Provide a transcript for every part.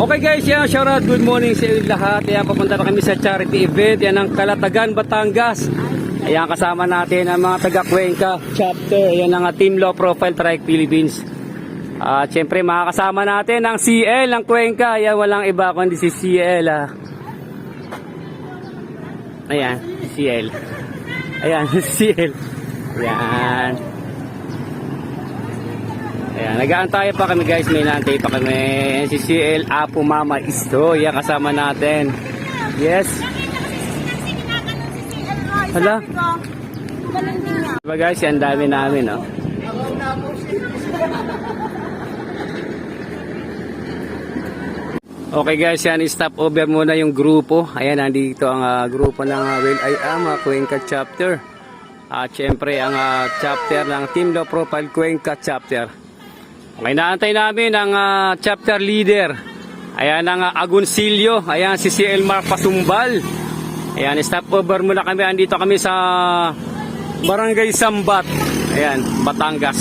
Okay guys, yan, shoutout, good morning sa inyo lahat. Ayan, papunta na kami sa charity event. Yan ang Calatagan, Batangas. Ayan, kasama natin ang mga taga Cuenca chapter. Ayan ang Team Low Profile Trike Philippines. At syempre makakasama natin ang CL ng Cuenca. Ayan, walang iba kundi si CL. Ayan, CL. Ayan, CL. Ayan. Ayan, nag-aantay pa kami guys, may naantay pa kami. Ayan, si CL Apo Mama Isto. Ayan, kasama natin. Yes. Hala. Diba guys, yan dami namin, no? Okay guys, yan, stop over muna yung grupo. Ayan, nandito ang grupo ng Will I Am, Cuenca chapter. At syempre ang chapter ng Team Low Profile Cuenca chapter. Okay, naantay namin ang chapter leader. Ayan ang Agoncillo. Ayan si Elmar Pasumbal. Ayan, stop over muna kami. Andito kami sa Barangay Sambat. Ayan, Batangas.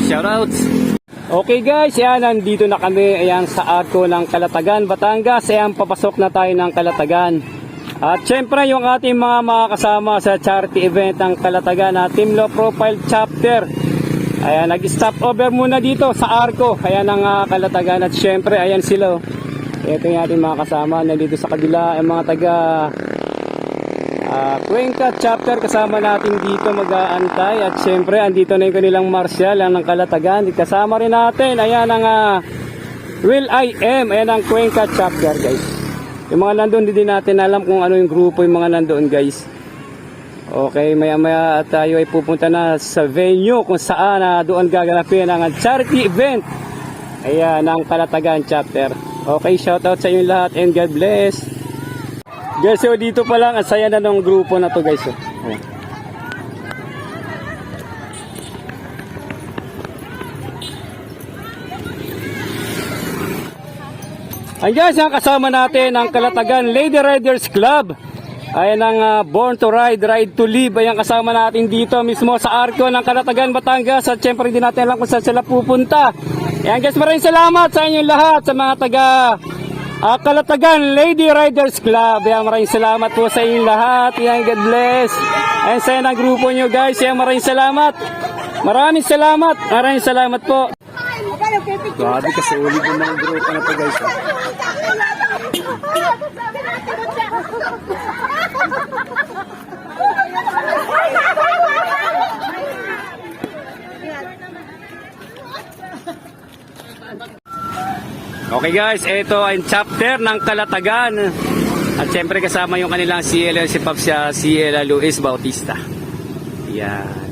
Shoutout. Okay guys, ayan, nandito na kami. Ayan, sa arko ng Calatagan, Batangas. Ayan, papasok na tayo ng Calatagan. At syempre yung ating mga kasama sa charity event ng Calatagan na Team Low Profile Chapter. Ayan, nag-stop over muna dito sa arko. Ayan ang Calatagan. At syempre, ayan sila. Ito yung ating mga kasama. Nandito sa kabila, ang mga taga Cuenca chapter. Kasama natin dito mag-aantay. At syempre, andito na yung kanilang martial ang ng Calatagan. Kasama rin natin. Ayan ang Will I Am. Ayan ang Cuenca chapter, guys. Yung mga nandun, hindi natin alam kung ano yung grupo yung mga nandun, guys. Okay, maya-maya tayo ay pupunta na sa venue kung saan doon gaganapin ang charity event. Ayan, ang Calatagan chapter. Okay, shoutout sa inyo lahat and God bless. Guys, so dito pa lang, ang saya na ng grupo na to guys. Ayan. Ayan guys, ang kasama natin ang Calatagan Lady Riders Club. Ayan ang Born to Ride, Ride to Live. Ayan kasama natin dito mismo sa arko ng Calatagan, Batangas. At syempre hindi natin alam kung saan sila pupunta. Ayan guys, maraming salamat sa inyong lahat sa mga taga Calatagan Lady Riders Club. Ayan, maraming salamat po sa inyong lahat. Ayan, God bless. Ayan, saya ng grupo nyo guys. Ayan, maraming salamat. Maraming salamat. Maraming salamat po. Grabe kasi ulit yung mga grupo na to guys. Okay guys, ito ay chapter ng Calatagan. At syempre kasama yung kanilang CL, si Papsya, CL Luis Bautista. Yan.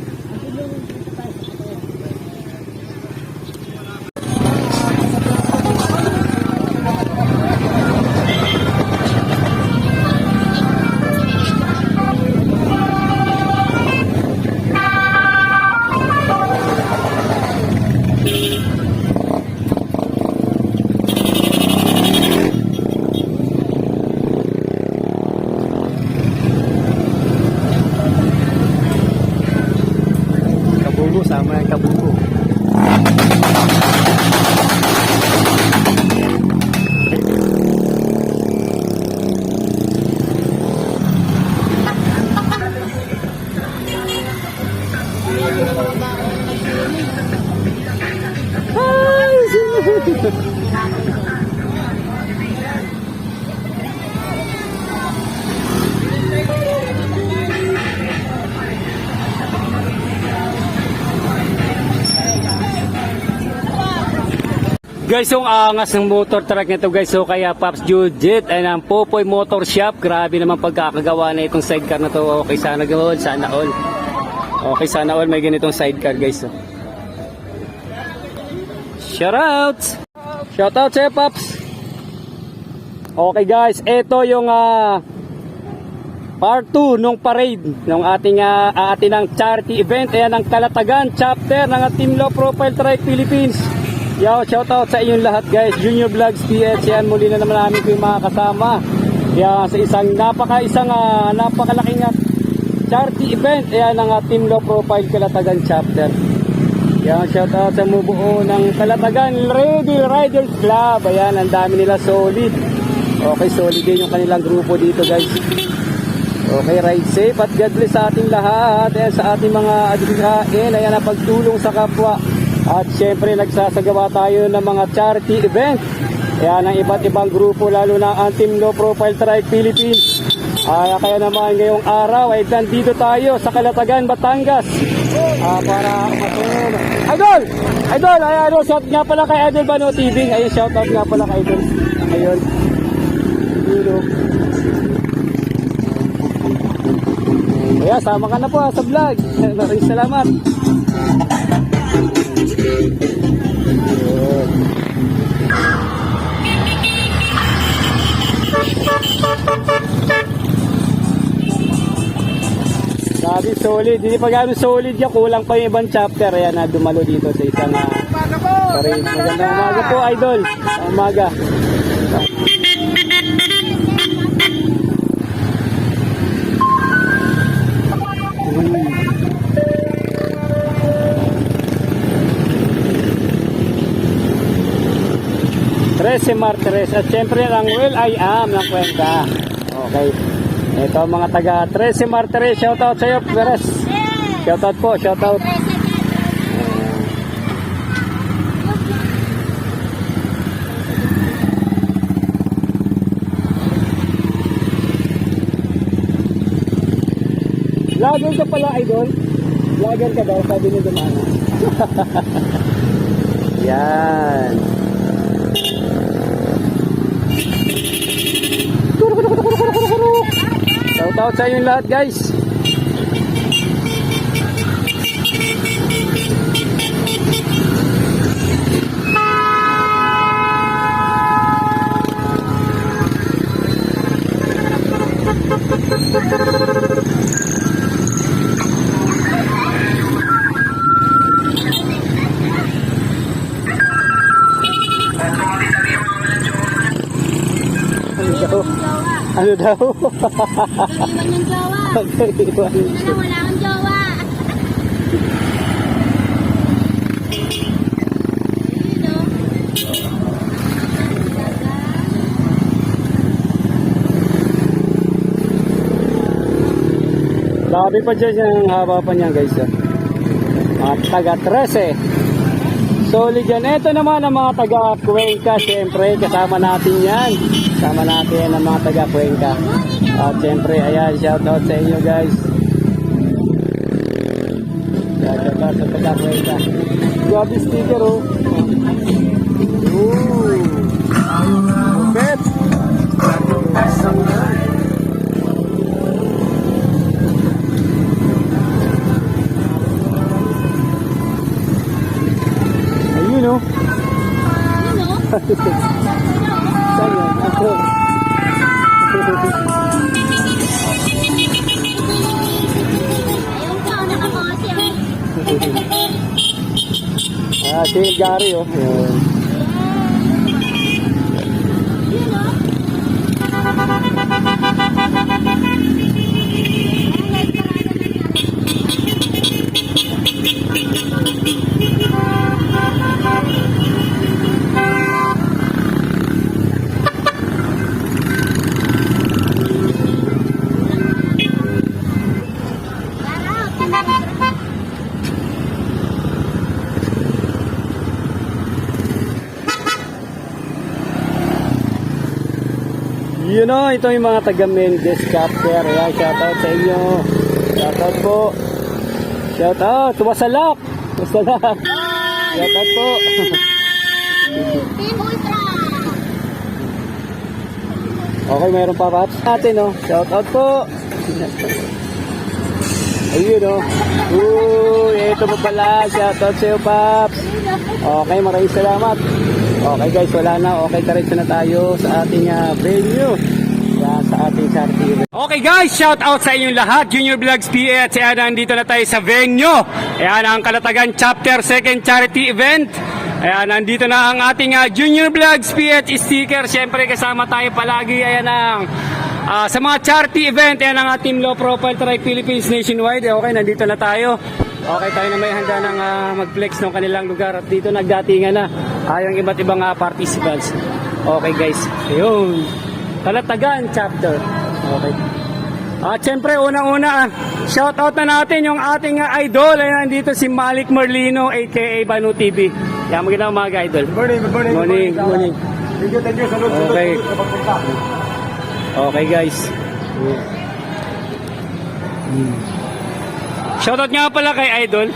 Sama yang kabuko. Guys, yung angas ng motor truck nito guys, so kaya Pops Judith ay ng Popoy Motor Shop. Grabe naman pagkakagawa na itong sidecar na to. Okay, sana all, sana all. Okay, sana all may ganitong sidecar guys. So. Shoutout! Shoutout sa'yo Pops! Okay guys, ito yung part 2 nung parade ng ating ng charity event. Ayan ang Calatagan chapter ng Team Low Profile Trike Philippines. Yo, shoutout sa inyong lahat guys. Junior Vlogs PH. Yan, muli na naman namin ko yung mga kasama. Yan, sa isang napakalaking charity event. Yan ang Team Low Profile Calatagan chapter. Yan, shout out sa mubuo ng Kalatagan Ready Riders Club. Ayan, ang dami nila solid. Okay, solid din yung kanilang grupo dito guys. Okay, ride safe at God bless sa ating lahat. Ayan, sa ating mga adhikain. Ayan, ang pagtulong sa kapwa. At syempre, nagsasagawa tayo ng mga charity event. Ayan, ang iba't ibang grupo, lalo na ang Team Low Profile Tribe Philippines. Kaya naman ngayong araw ay nandito tayo sa Kalatagan, Batangas. Para matulong. Idol! Idol! Ayun, shout nga pala kay Idol Bano TV. Ayun, shout out nga pala kay Idol. Ayun. Ayan, sama ka na po sa vlog. Maraming salamat. Sabi solid, hindi pa gano'ng solid yan, kulang pa yung ibang chapter. Ayan na, dumalo dito sa isang parade. Magandang umaga po, Idol. Umaga. Trece Martires at syempre ang Will I Am ng Cuenca. Okay. Ito mga taga Trece Martires, shoutout sa iyo, Perez. Shoutout po, shoutout. Vlogger ka pala, Idol. Vlogger ka daw, sabi ni Dumana. Yan. Shoutout sa inyo lahat guys. Ano daw? Iwan yung jowa. Pag-iwan. Wala akong jowa. Labi pa dyan ang haba pa niyan guys. Mga taga 13. Solid yan. Ito naman ang mga taga Cuenca. Siyempre kasama natin yan. Kasama natin ang mga taga Cuenca. At siyempre ayan, shout out sa inyo guys. Shout out sa taga Cuenca. Grabe sticker oh. Ooh. Bet. Ayun oh. Saan yan? Ako. Ayun ka, nakamosi ako. Si Gary oh. Ayun. You know, ito yung mga taga Mendez chapter. Ayan, shoutout sa inyo. Shoutout po. Shoutout. Wasalak. Wasalak. Shoutout po. Team Ultra. Okay, mayroon pa paps natin, no? Shoutout po. Ayun, no? Ito po pala. Shoutout sa iyo, paps. Okay, maraming salamat. Okay guys, wala na. Okay, diretso na tayo sa ating venue. Yan, sa ating charity event. Okay guys, shout out sa inyong lahat. Junior Vlogs PH. Ayan, nandito na tayo sa venue. Ayan, ang Kalatagan Chapter 2nd Charity Event. Ayan, nandito na ang ating Junior Vlogs PH sticker. Siyempre, kasama tayo palagi. Ayan ang sa mga charity event. Ayan ang ating Low Profile Tribe Philippines Nationwide. Okay, nandito na tayo. Okay, tayo na may handa ng mag-flex ng kanilang lugar at dito nagdatingan na yung iba't ibang participants. Okay guys, ayun. Kalatagan chapter. Okay. At syempre, unang-una, shoutout na natin yung ating idol. Ayan, dito si Malik Merlino, aka Banu TV. Yan, magandang umaga, idol. Good morning, good morning. Morning, good morning. Thank you. Salud, Okay. salud sa pagpunta. Okay, guys. Shoutout nga pala kay idol.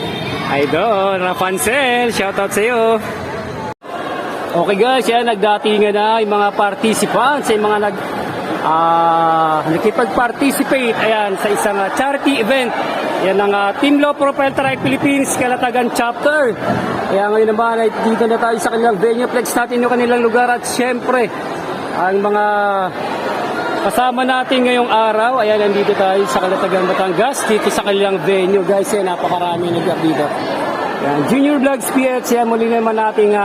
Idol, Rafancel, shoutout sa iyo. Okay guys, yan, nagdatingan na yung mga participants, yung mga nakipag-participate ayan, sa isang charity event. Yan ang Team Low Profile Tribe Philippines Kalatagan Chapter. Kaya ngayon naman ay dito na tayo sa kanilang venue. Flex natin yung kanilang lugar at syempre ang mga kasama natin ngayong araw. Ayan, nandito tayo sa Kalatagan, Batangas, dito sa kanilang venue. Guys, yan, napakarami dito. Yan, Junior Vlogs PH, yan, muli naman nating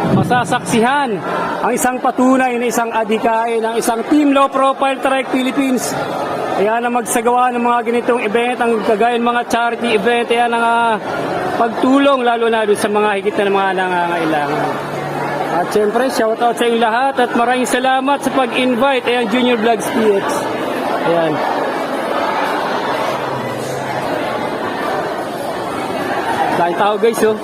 masasaksihan ang isang patunay na isang adhikain ng isang Team Low Profile Tribe Philippines. Ayan ang magsagawa ng mga ganitong event, ang kagaya ng mga charity event. Ayan ang pagtulong lalo na doon sa mga higit na mga nangangailangan. At syempre, shoutout sa inyo lahat at maraming salamat sa pag-invite. Ayan, Junior Vlogs PH. Ayan. Dahil tao guys, oh.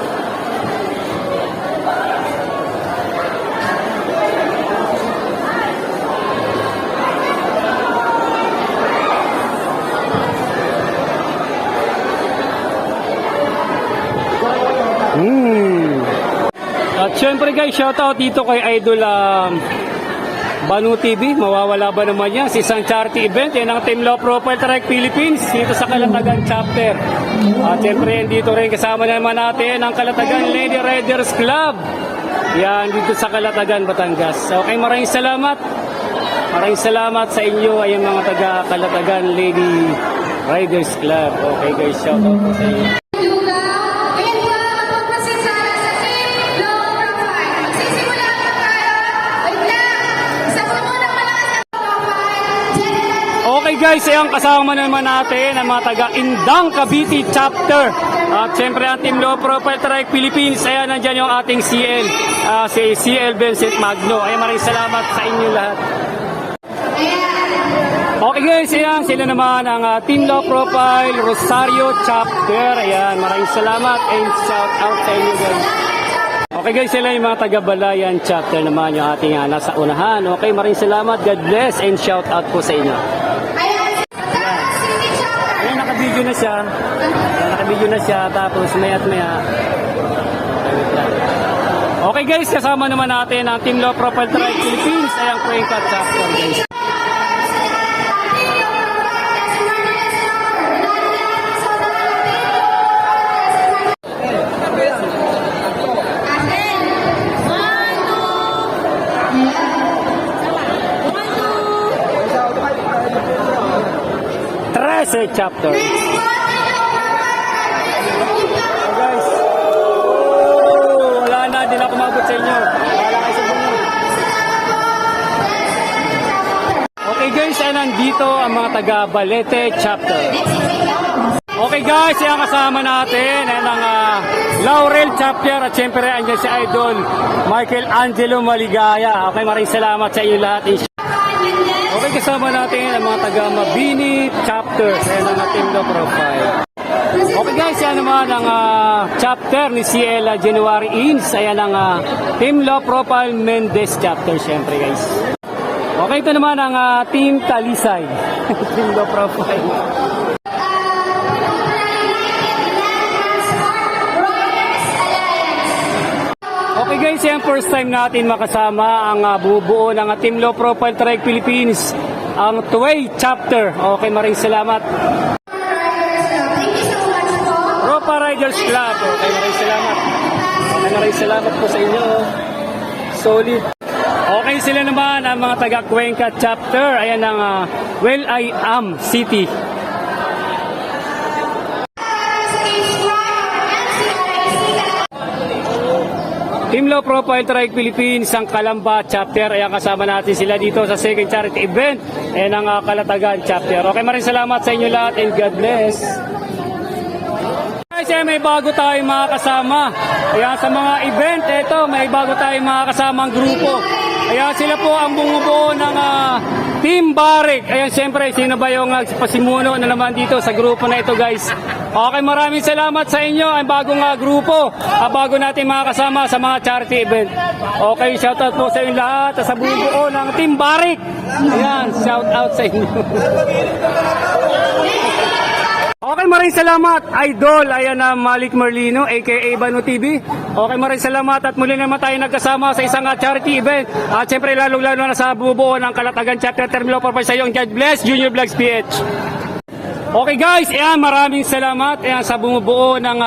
At syempre guys, shoutout dito kay Idol Banu TV. Mawawala ba naman yan sa isang charity event? Yan ang Team Low Profile Tribe Philippines dito sa Kalatagan Chapter. At syempre dito rin kasama naman natin ang Kalatagan Lady Riders Club. Yan dito sa Kalatagan, Batangas. Okay, maraming salamat. Maraming salamat sa inyo ay mga taga Kalatagan Lady Riders Club. Okay guys, shoutout po sa inyo. Okay guys, ayang kasama naman natin ang mga taga Indang Cavite Chapter. At siyempre ang Team Low Profile Tribe Philippines. Ayan, nandyan yung ating CL, si CL Vincent Magno. Ayan, maraming salamat sa inyo lahat. Okay guys, ayan, sila naman ang Team Low Profile Rosario Chapter. Ayan, maraming salamat and shout out sa inyo guys. Okay guys, sila yung mga taga-Balayan Chapter naman, yung ating nasa unahan. Okay, maraming salamat, God bless and shout out po sa inyo. Ayan, naka-video na siya. Ayan, naka-video na siya, tapos maya't maya. Okay guys, kasama naman natin ang Team Low Profile Tribe Philippines, ay ang Cuenca Chapter guys. Chapter. Guys. Wala na, di na kumabot sa inyo. Wala kayo sa bunyo. Okay guys, ay nandito ang mga taga Balete Chapter. Okay guys, ang kasama natin ay ang Laurel Chapter at syempre andyan si Idol Michael Angelo Maligaya. Okay, maraming salamat sa inyo lahat. Okay, kasama natin ang mga taga Mabini Chapter. Ayan ang Team Low Profile. Okay guys, yan naman ang chapter ni CL January Ins. Ayan ang Team Low Profile Mendez Chapter, syempre guys. Okay, ito naman ang Team Talisay. Team Low Profile. Okay guys, yan first time natin makasama ang bubuo ng Team Low Profile Tribe Philippines, ang Tuway Chapter. Okay, maraming salamat. Ropa Riders Club. Okay, maraming salamat. Okay, maraming salamat po sa inyo. Solid. Okay, sila naman ang mga taga Cuenca Chapter. Ayan ang Well I Am City. Team Low Profile Tribe Philippines, ang Kalamba Chapter. Ayan, kasama natin sila dito sa second charity event. Ayan ang Kalatagan Chapter. Okay, maraming salamat sa inyo lahat and God bless. Guys, may bago tayong mga kasama. Ayan, sa mga event, ito, may bago tayong mga kasamang grupo. Ayan, sila po ang bumubuo ng Team Barrick. Ayan, siyempre, sino ba yung pasimuno na naman dito sa grupo na ito, guys? Okay, maraming salamat sa inyo. Ang bagong grupo, bago natin mga kasama sa mga charity event. Okay, shoutout po sa inyo lahat sa bumubuo ng Team Barrick. Ayan, shoutout sa inyo. Okay, maraming salamat, Idol. Ayan na Malik Merlino, aka Bano TV. Okay, maraming salamat at muli naman tayo nagkasama sa isang charity event. At syempre, lalong-lalo na sa bubuo ng Kalatagan Chapter Terminal for sa iyo, God bless, Junior Vlogs PH. Okay guys, ayan, maraming salamat ayan, sa bumubuo ng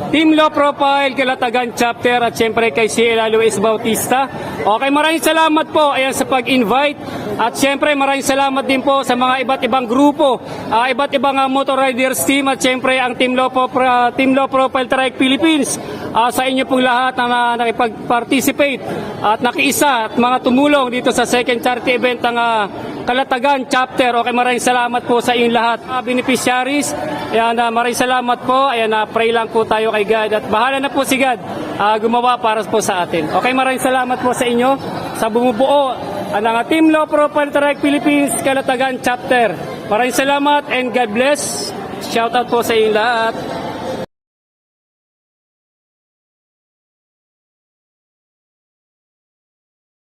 Team Low Profile Kalatagan Chapter at syempre kay Sheila Luis Bautista. Okay, maraming salamat po ayan, sa pag-invite at syempre maraming salamat din po sa mga iba't ibang grupo, iba't ibang motor riders team at syempre ang Team Low Profile Trike Philippines. Sa inyo pong lahat na nakipag-participate at nakiisa at mga tumulong dito sa second charity event ng Kalatagan Chapter. Okay, maraming salamat po sa inyong lahat. Beneficiaries, ayan, maraming salamat po. Ayan, pray lang po tayo kay God at bahala na po si God gumawa para po sa atin. Okay, maraming salamat po sa inyo sa bumubuo ng Team Low Profile Trike Philippines Kalatagan Chapter. Maraming salamat and God bless. Shoutout po sa inyong lahat.